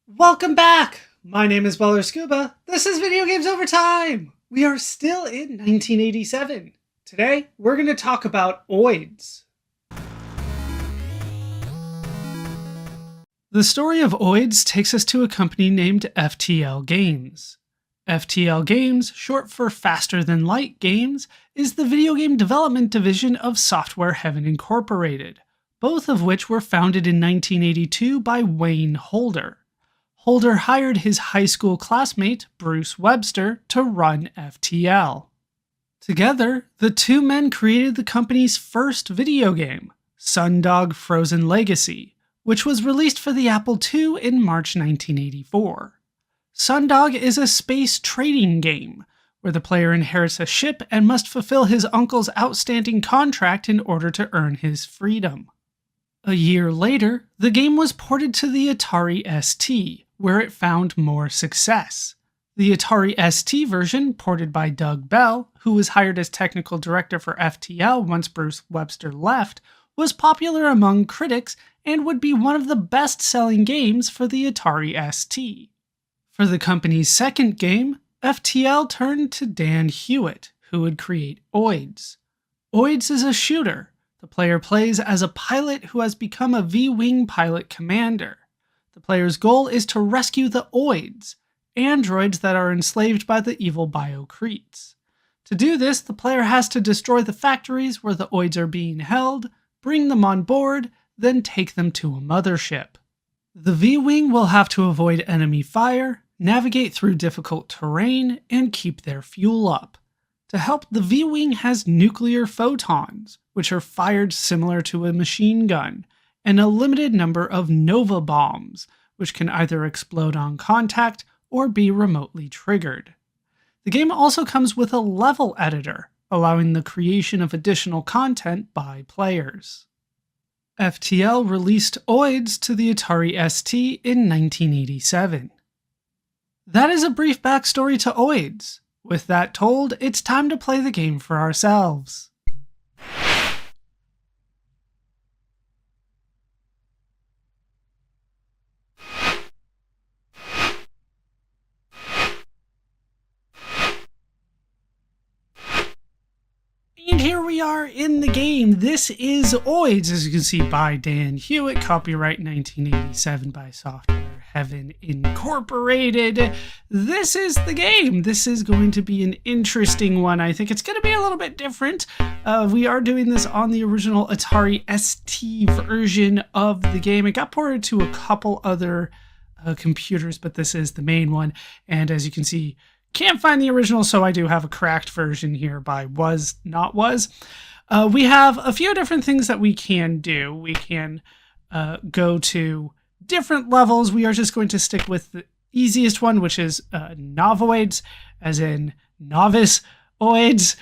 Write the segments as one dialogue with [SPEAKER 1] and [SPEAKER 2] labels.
[SPEAKER 1] Welcome back! My name is Weller Scuba. This is Video Games Over Time! We are still in 1987. Today, we're going to talk about Oids. The story of Oids takes us to a company named FTL Games. FTL Games, short for Faster Than Light Games, is the video game development division of Software Heaven Incorporated, both of which were founded in 1982 by Wayne Holder. Holder hired his high school classmate, Bruce Webster, to run FTL. Together, the two men created the company's first video game, SunDog Frozen Legacy, which was released for the Apple II in March 1984. SunDog is a space trading game, where the player inherits a ship and must fulfill his uncle's outstanding contract in order to earn his freedom. A year later, the game was ported to the Atari ST, where it found more success. The Atari ST version, ported by Doug Bell, who was hired as technical director for FTL once Bruce Webster left, was popular among critics and would be one of the best-selling games for the Atari ST. For the company's second game, FTL turned to Dan Hewitt, who would create Oids. Oids is a shooter. The player plays as a pilot who has become a V-Wing pilot commander. The player's goal is to rescue the Oids, androids that are enslaved by the evil Biocretes. To do this, the player has to destroy the factories where the Oids are being held, bring them on board, then take them to a mothership. The V-Wing will have to avoid enemy fire, navigate through difficult terrain, and keep their fuel up. To help, the V-Wing has nuclear photons, which are fired similar to a machine gun, and a limited number of Nova bombs, which can either explode on contact or be remotely triggered. The game also comes with a level editor, allowing the creation of additional content by players. FTL released Oids to the Atari ST in 1987. That is a brief backstory to Oids. With that told, it's time to play the game for ourselves. And here we are in the game. This is Oids, as you can see, by Dan Hewitt, copyright 1987 by Software Heaven Incorporated. This is the game. This is going to be an interesting one. I think it's going to be a little bit different. We are doing this on the original Atari ST version of the game. It got ported to a couple other computers, but this is the main one. And as you can see, can't find the original, so I do have a cracked version here by Was Not Was. We have a few different things that we can do. We can go to different levels. We are just going to stick with the easiest one, which is Novoids, as in novice oids,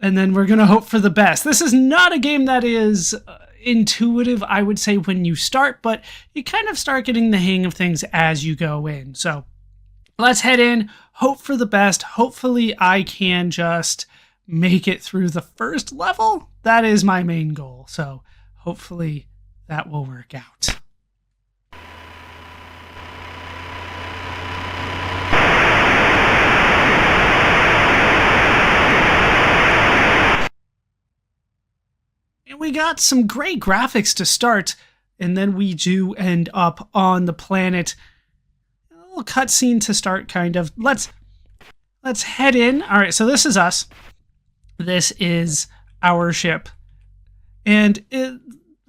[SPEAKER 1] and then we're going to hope for the best. This is not a game that is intuitive, I would say, when you start, but you kind of start getting the hang of things as you go in. So let's head in, hope for the best. Hopefully I can just make it through the first level. That is my main goal, so hopefully that will work out. And we got some great graphics to start, and then we do end up on the planet. Cutscene to start, kind of. Let's head in. All right, so this is us. This is our ship, and it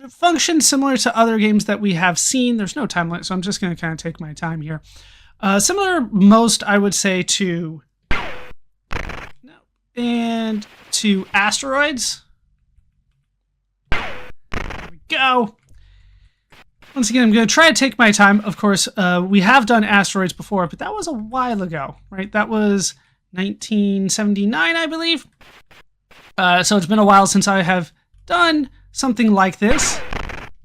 [SPEAKER 1] functions similar to other games that we have seen. There's no time limit, so I'm just going to kind of take my time here. Similar, most I would say to Asteroids. There we go. Once again, I'm going to try to take my time. Of course, we have done Asteroids before, but that was a while ago, right? That was 1979, I believe. So it's been a while since I have done something like this.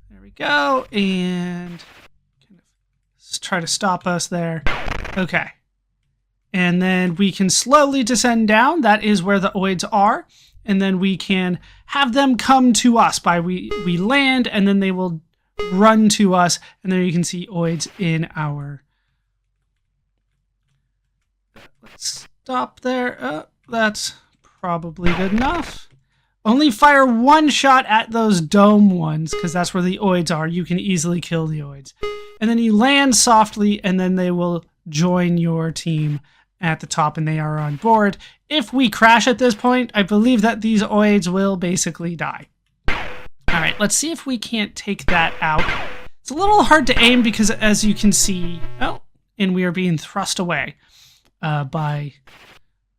[SPEAKER 1] There we go. And kind of try to stop us there. Okay. And then we can slowly descend down. That is where the Oids are. And then we can have them come to us by we land, and then they will run to us, and there you can see Oids in our let's stop there. That's probably good enough. Only fire one shot at those dome ones, because that's where the Oids are. You can easily kill the Oids. And then you land softly, and then they will join your team at the top, and they are on board. If we crash at this point, I believe that these Oids will basically die. All right, let's see if we can't take that out. It's a little hard to aim because, as you can see, and we are being thrust away by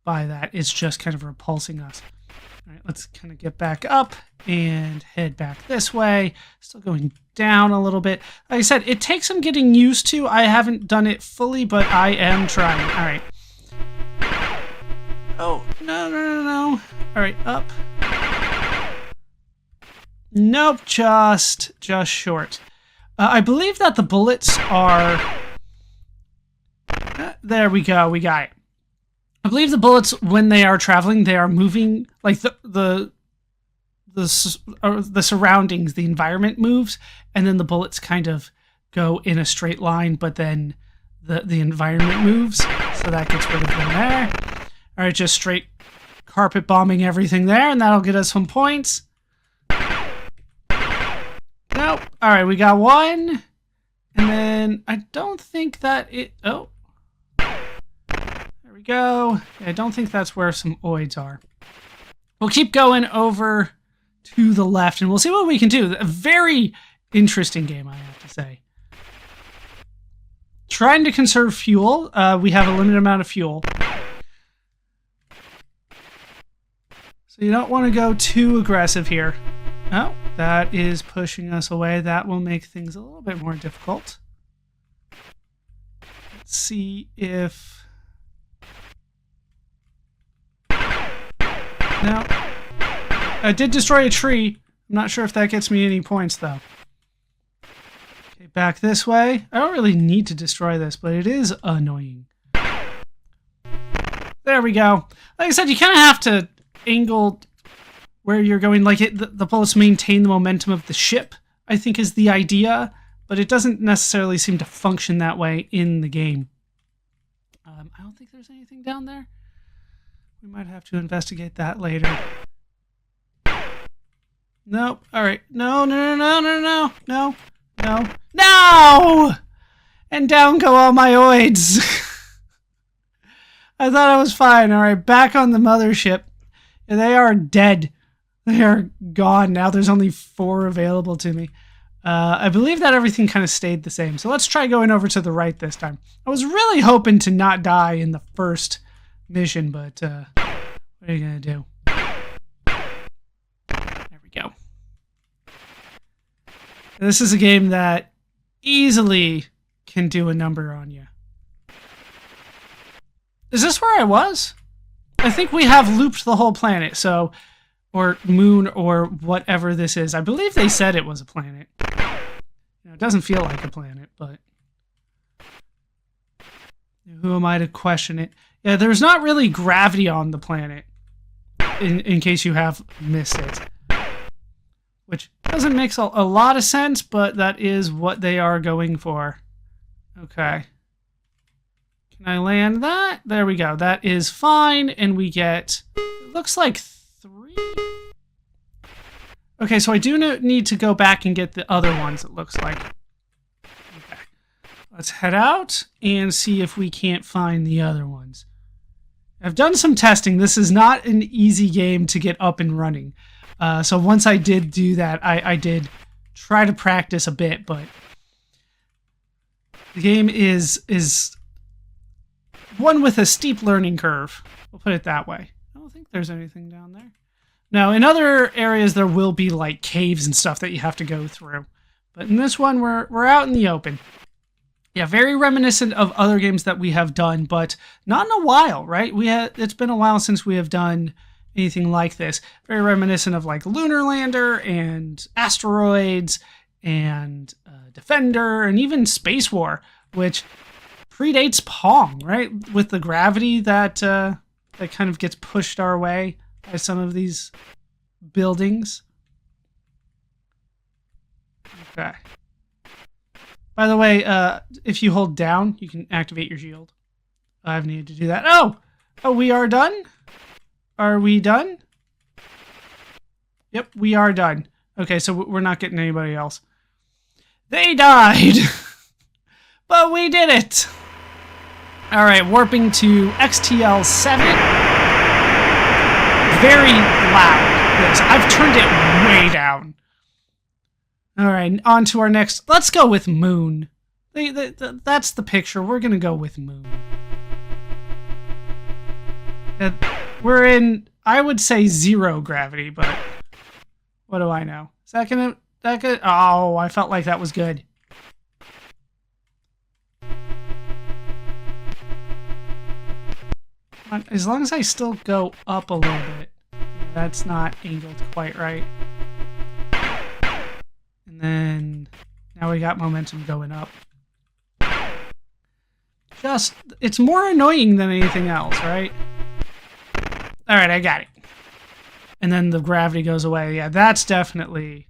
[SPEAKER 1] that. It's just kind of repulsing us. All right, let's kind of get back up and head back this way. Still going down a little bit. Like I said, it takes some getting used to. I haven't done it fully, but I am trying. All right. Oh, no. All right, up. Nope, just short. I believe that the bullets are... there we go, we got it. I believe the bullets, when they are traveling, they are moving, like the surroundings, the environment moves, and then the bullets kind of go in a straight line, but then the environment moves, so that gets rid of them there. All right, just straight carpet bombing everything there, and that'll get us some points. Nope. All right, we got one, and then I don't think that it... oh. There we go. Yeah, I don't think that's where some Oids are. We'll keep going over to the left, and we'll see what we can do. A very interesting game, I have to say. Trying to conserve fuel. We have a limited amount of fuel. So you don't want to go too aggressive here. Oh, that is pushing us away. That will make things a little bit more difficult. Let's see if... no. I did destroy a tree. I'm not sure if that gets me any points, though. Okay, back this way. I don't really need to destroy this, but it is annoying. There we go. Like I said, you kind of have to angle where you're going. Like the bullets maintain the momentum of the ship, I think is the idea, but it doesn't necessarily seem to function that way in the game. I don't think there's anything down there. We might have to investigate that later. Nope. All right. No. And down go all my Oids. I thought I was fine. All right, back on the mothership. They are dead. They are gone now. There's only 4 available to me. I believe that everything kind of stayed the same. So let's try going over to the right this time. I was really hoping to not die in the first mission, but what are you going to do? There we go. This is a game that easily can do a number on you. Is this where I was? I think we have looped the whole planet, so... or moon, or whatever this is. I believe they said it was a planet. You know, it doesn't feel like a planet, but... who am I to question it? Yeah, there's not really gravity on the planet, in case you have missed it. Which doesn't make a lot of sense, but that is what they are going for. Okay. Can I land that? There we go. That is fine, and we get... it looks like 3? Okay, so I do need to go back and get the other ones, it looks like. Okay. Let's head out and see if we can't find the other ones. I've done some testing. This is not an easy game to get up and running. So once I did do that, I did try to practice a bit, but the game is one with a steep learning curve. We'll put it that way. I don't think there's anything down there. Now, in other areas, there will be like caves and stuff that you have to go through. But in this one, we're out in the open. Yeah, very reminiscent of other games that we have done, but not in a while, right? It's been a while since we have done anything like this. Very reminiscent of like Lunar Lander and Asteroids and Defender and even Space War, which predates Pong, right? With the gravity that kind of gets pushed our way by some of these buildings. Okay. By the way, if you hold down, you can activate your shield. I've needed to do that. Oh, we are done? Are we done? Yep, we are done. Okay, so we're not getting anybody else. They died! But we did it! Alright, warping to XTL 7. Very loud, this. I've turned it way down. Alright, on to our next... Let's go with Moon. That's the picture. We're gonna go with Moon. We're in, I would say, 0 gravity, but what do I know? Is that gonna... Oh, I felt like that was good. As long as I still go up a little bit. That's not angled quite right. And then now we got momentum going up. It's more annoying than anything else, right? Alright, I got it. And then the gravity goes away. Yeah, that's definitely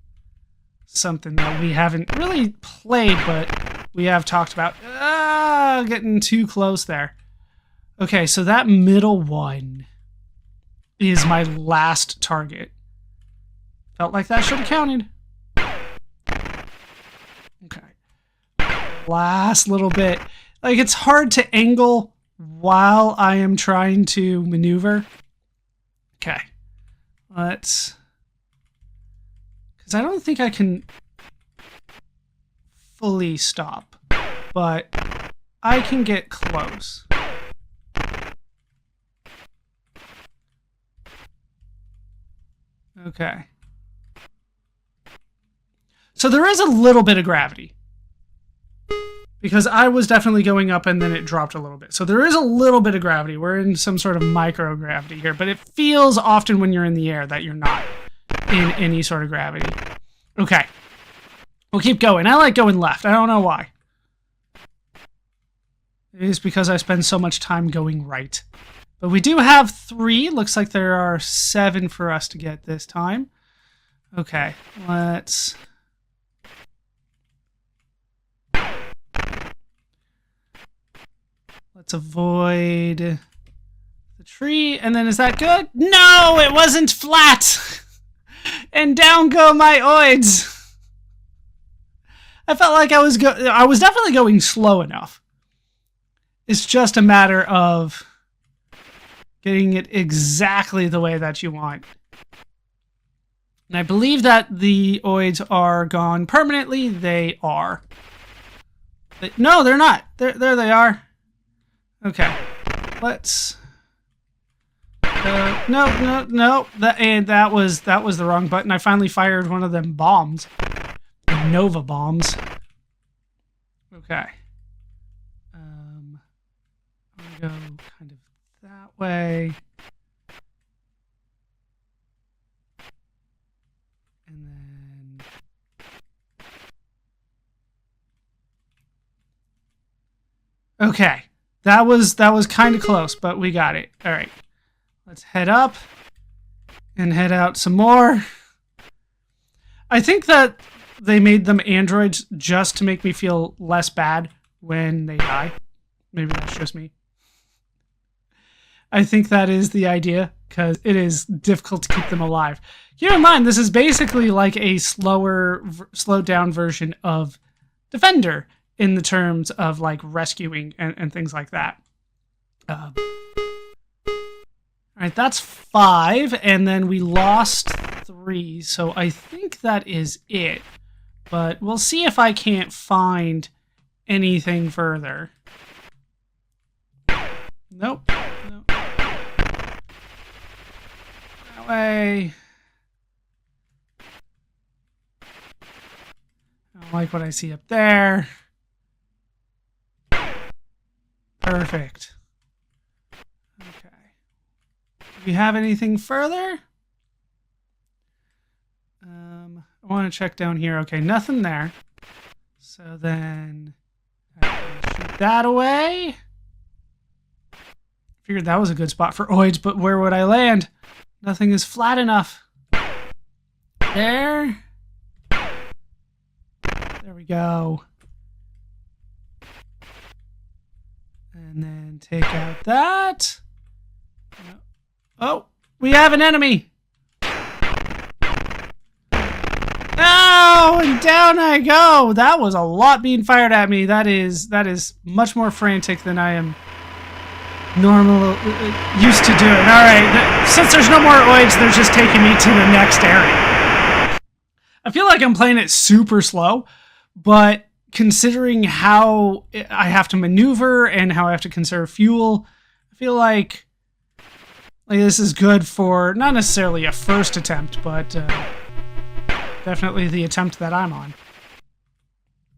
[SPEAKER 1] something that we haven't really played, but we have talked about. Getting too close there. Okay, so that middle one is my last target. Felt like that should have counted. Okay. Last little bit. Like, it's hard to angle while I am trying to maneuver. Okay. Let's... Because I don't think I can fully stop, but I can get close. Okay. So there is a little bit of gravity. Because I was definitely going up and then it dropped a little bit. So there is a little bit of gravity. We're in some sort of microgravity here. But it feels often when you're in the air that you're not in any sort of gravity. Okay. We'll keep going. I like going left. I don't know why. It is because I spend so much time going right. But we do have 3. Looks like there are 7 for us to get this time. Okay, let's... Let's avoid the tree. And then is that good? No, it wasn't flat! And down go my oids! I felt like I was definitely going slow enough. It's just a matter of getting it exactly the way that you want. And I believe that the oids are gone permanently. They are. No, they're not. There they are. Okay. Let's... No. That was the wrong button. I finally fired one of them bombs. The Nova bombs. Okay. I'm gonna go kind of that way. And then... Okay. That was kind of close, but we got it. All right. Let's head up and head out some more. I think that they made them androids just to make me feel less bad when they die. Maybe that's just me. I think that is the idea, because it is difficult to keep them alive. Keep in mind, this is basically like a slowed down version of Defender in the terms of like rescuing and things like that. All right, that's 5, and then we lost 3, so I think that is it. But we'll see if I can't find anything further. Nope. That way. I don't like what I see up there. Perfect. Okay. Do we have anything further? I want to check down here. Okay, nothing there. So then I can shoot that away. Figured that was a good spot for oids, but where would I land? Nothing is flat enough. There. There we go. And then take out that. Oh, we have an enemy. Oh, and down I go. That was a lot being fired at me. That is much more frantic than I am used to doing. All right, since there's no more oids, they're just taking me to the next area. I feel like I'm playing it super slow, but considering how I have to maneuver and how I have to conserve fuel, I feel like this is good for not necessarily a first attempt, but definitely the attempt that I'm on.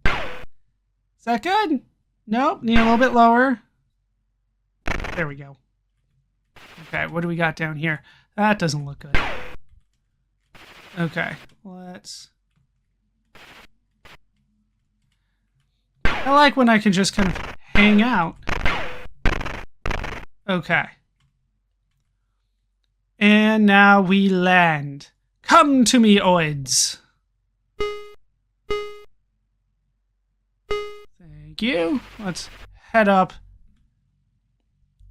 [SPEAKER 1] Is that good? Nope, need a little bit lower. There we go. Okay, what do we got down here? That doesn't look good. Okay, let's... I like when I can just kind of hang out. Okay. And now we land. Come to me, Oids. Thank you. Let's head up.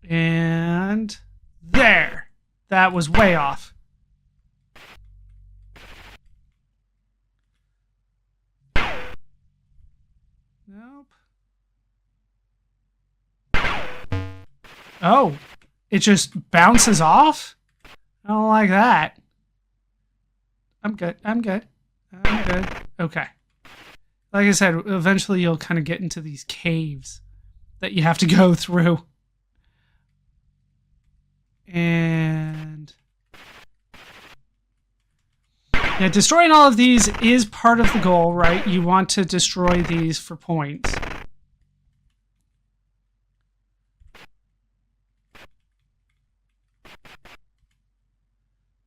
[SPEAKER 1] And there. That was way off. Nope. Oh, it just bounces off? I don't like that. I'm good. Okay. Like I said, eventually you'll kind of get into these caves that you have to go through. And yeah, destroying all of these is part of the goal, right? You want to destroy these for points.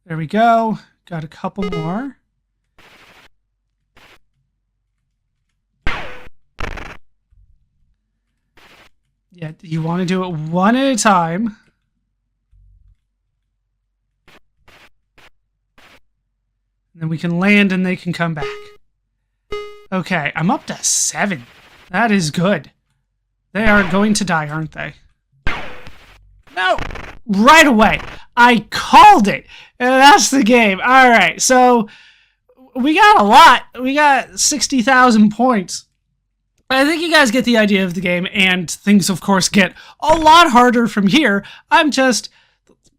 [SPEAKER 1] There we go. Got a couple more. Yeah, you want to do it one at a time. And then we can land and they can come back. Okay, I'm up to 7. That is good. They are going to die, aren't they? No! Right away. I called it. And that's the game. All right, so we got a lot. We got 60,000 points. I think you guys get the idea of the game, and things, of course, get a lot harder from here. I'm just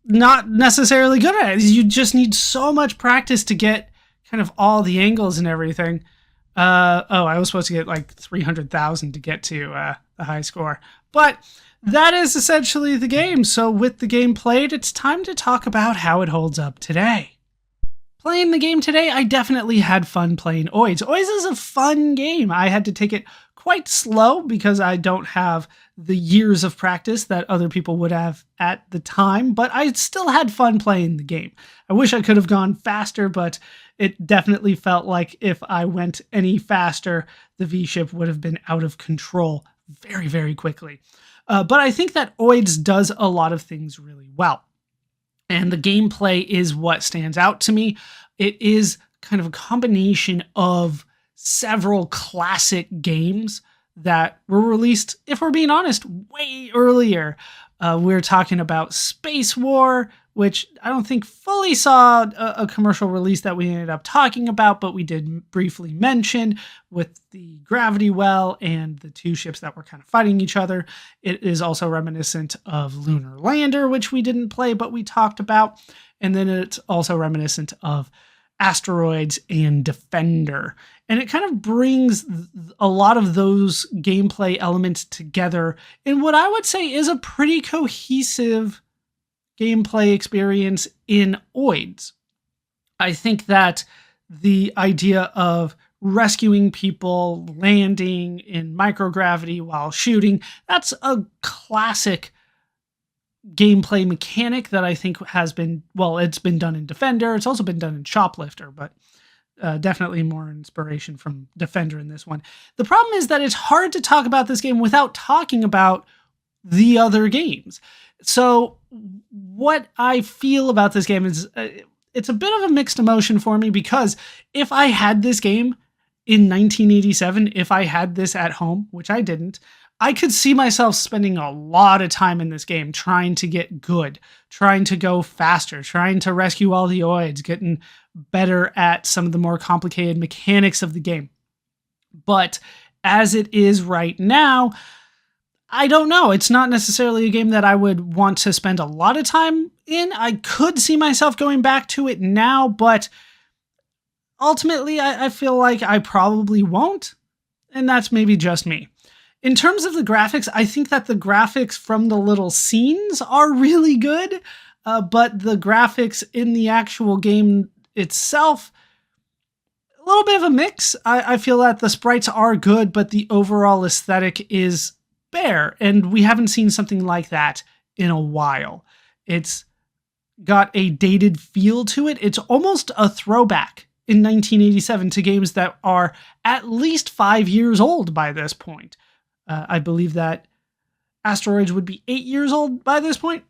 [SPEAKER 1] not necessarily good at it. You just need so much practice to get kind of all the angles and everything. I was supposed to get like 300,000 to get to the high score. But that is essentially the game. So with the game played, it's time to talk about how it holds up today. Playing the game today, I definitely had fun playing Oids. Oids is a fun game. I had to take it quite slow because I don't have the years of practice that other people would have at the time, but I still had fun playing the game. I wish I could have gone faster, but it definitely felt like if I went any faster, the V-ship would have been out of control very, very quickly. But I think that Oids does a lot of things really well. And the gameplay is what stands out to me. It is kind of a combination of several classic games that were released, if we're being honest, way earlier. We're talking about Space War, which I don't think fully saw a commercial release that we ended up talking about, but we did briefly mention with the gravity well and the two ships that were kind of fighting each other. It is also reminiscent of Lunar Lander, which we didn't play, but we talked about. And then it's also reminiscent of Asteroids and Defender. And it kind of brings a lot of those gameplay elements together in what I would say is a pretty cohesive gameplay experience in Oids. I think that the idea of rescuing people, landing in microgravity while shooting, that's a classic gameplay mechanic that I think has been, well, it's been done in Defender. It's also been done in Shoplifter, but definitely more inspiration from Defender in this one. The problem is that it's hard to talk about this game without talking about the other games. So what I feel about this game is it's a bit of a mixed emotion for me, because if I had this game in 1987, if I had this at home, which I didn't, I could see myself spending a lot of time in this game trying to get good, trying to go faster, trying to rescue all the Oids, getting better at some of the more complicated mechanics of the game. But as it is right now, I don't know. It's not necessarily a game that I would want to spend a lot of time in. I could see myself going back to it now, but ultimately I feel like I probably won't. And that's maybe just me. In terms of the graphics, I think that the graphics from the little scenes are really good, but the graphics in the actual game itself, a little bit of a mix. I feel that the sprites are good, but the overall aesthetic is bare, and we haven't seen something like that in a while. It's got a dated feel to it. It's almost a throwback in 1987 to games that are at least 5 years old by this point. I believe that Asteroids would be 8 years old by this point.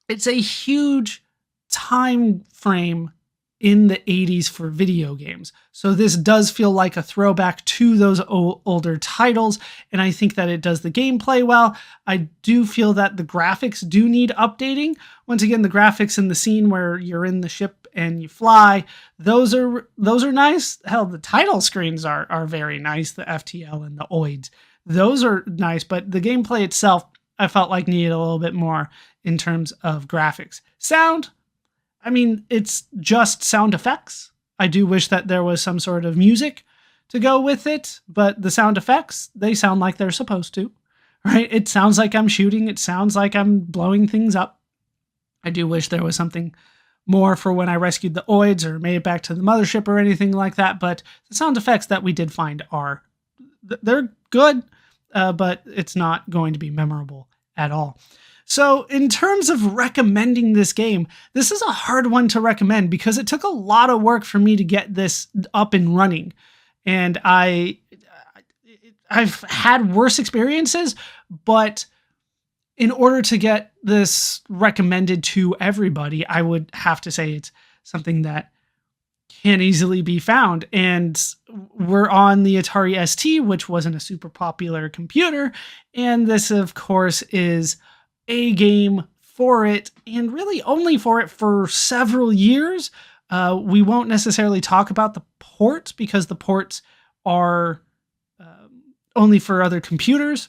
[SPEAKER 1] It's a huge time frame in the 80s for video games. So this does feel like a throwback to those older titles, and I think that it does the gameplay well. I do feel that the graphics do need updating. Once again, the graphics in the scene where you're in the ship and you fly, those are nice. Hell, the title screens are very nice, the FTL and the Oids. Those are nice, but the gameplay itself, I felt like needed a little bit more in terms of graphics. Sound, I mean, it's just sound effects. I do wish that there was some sort of music to go with it, but the sound effects, they sound like they're supposed to, right? It sounds like I'm shooting. It sounds like I'm blowing things up. I do wish there was something more for when I rescued the Oids or made it back to the mothership or anything like that, but the sound effects that we did find they're good, but it's not going to be memorable at all. So in terms of recommending this game, this is a hard one to recommend because it took a lot of work for me to get this up and running. And I've had worse experiences, but in order to get this recommended to everybody, I would have to say it's something that can easily be found. And we're on the Atari ST, which wasn't a super popular computer. And this, of course, is a game for it, and really only for it for several years. We won't necessarily talk about the ports because the ports are only for other computers,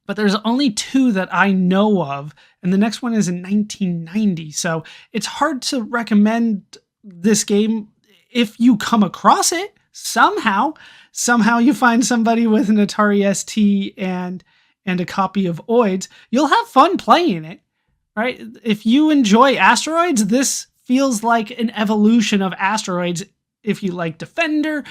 [SPEAKER 1] but there's only 2 that I know of, and the next one is in 1990. So it's hard to recommend this game if you come across it somehow you find somebody with an Atari ST and a copy of Oids, you'll have fun playing it, right? If you enjoy Asteroids, this feels like an evolution of Asteroids. If you like Defender,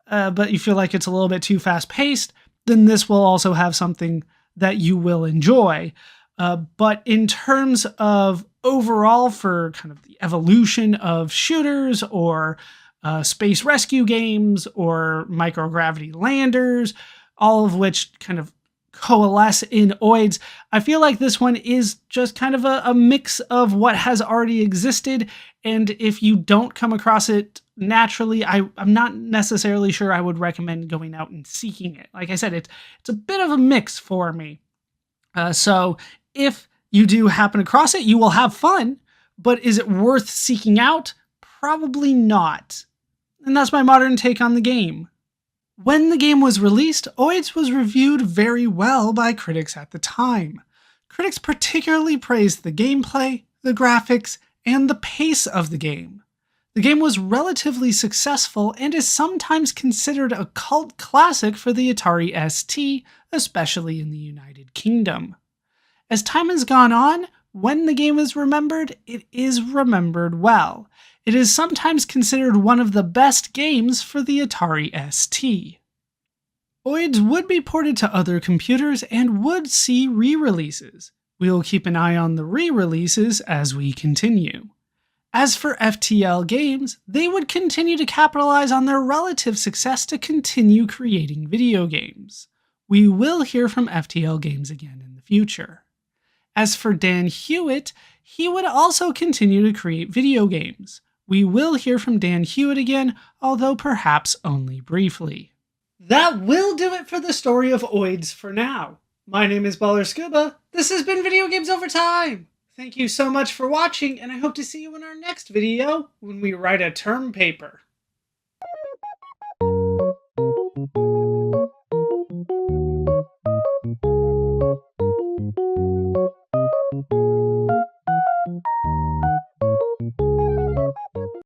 [SPEAKER 1] but you feel like it's a little bit too fast-paced, then this will also have something that you will enjoy. But in terms of overall for kind of the evolution of shooters or space rescue games or microgravity landers, all of which kind of coalesce in Oids, I feel like this one is just kind of a mix of what has already existed, and if you don't come across it naturally, I'm not necessarily sure I would recommend going out and seeking it. Like I said, it's a bit of a mix for me. So if you do happen across it, you will have fun, but is it worth seeking out? Probably not. And that's my modern take on the game. When the game was released, Oids was reviewed very well by critics at the time. Critics particularly praised the gameplay, the graphics, and the pace of the game. The game was relatively successful and is sometimes considered a cult classic for the Atari ST, especially in the United Kingdom. As time has gone on, when the game is remembered, it is remembered well. It is sometimes considered one of the best games for the Atari ST. Oids would be ported to other computers and would see re-releases. We will keep an eye on the re-releases as we continue. As for FTL Games, they would continue to capitalize on their relative success to continue creating video games. We will hear from FTL Games again in the future. As for Dan Hewitt, he would also continue to create video games. We will hear from Dan Hewitt again, although perhaps only briefly. That will do it for the story of Oids for now. My name is Baller Scuba. This has been Video Games Over Time. Thank you so much for watching, and I hope to see you in our next video when we write a term paper.